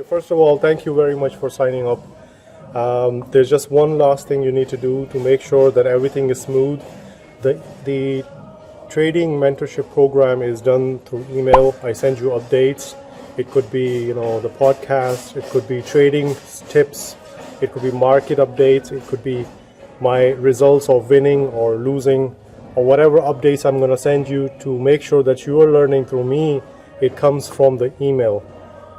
First of all, thank you very much for signing up. There's just one last thing you need to do to make sure that everything is smooth. The trading mentorship program is done through email. I send you updates. It could be, the podcast. It could be trading tips. It could be market updates. It could be my results of winning or losing, or whatever updates I'm going to send you to make sure that you are learning through me. It comes from the email.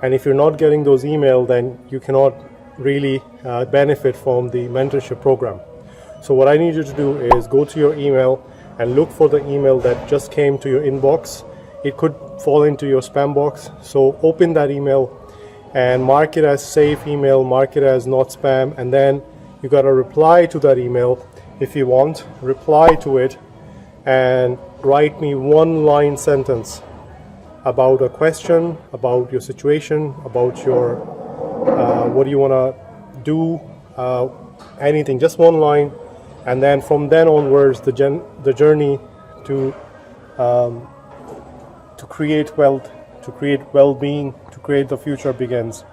And if you're not getting those emails, then you cannot really benefit from the mentorship program. So what I need you to do is go to your email and look for the email that just came to your inbox. It could fall into your spam box. So open that email and mark it as safe email, mark it as not spam, and then you got to reply to that email if you want. Reply to it and write me one-line sentence about a question, about your situation, about your what do you want to do, anything, just one line. And then from then onwards, the journey to create wealth, to create well-being, to create the future begins.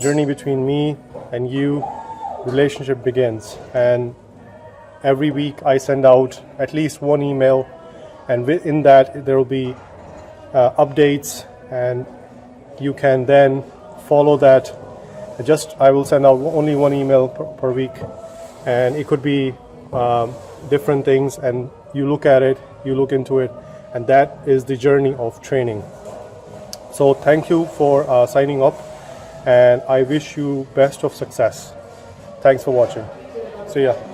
Journey between me and you, relationship begins. And every week I send out at least one email, and within that there will be updates, and you can then follow that. I will send out only one email per week, and it could be different things, and you look at it, you look into it, and that is the journey of training. So thank you for signing up, and I wish you best of success. Thanks for watching. See ya.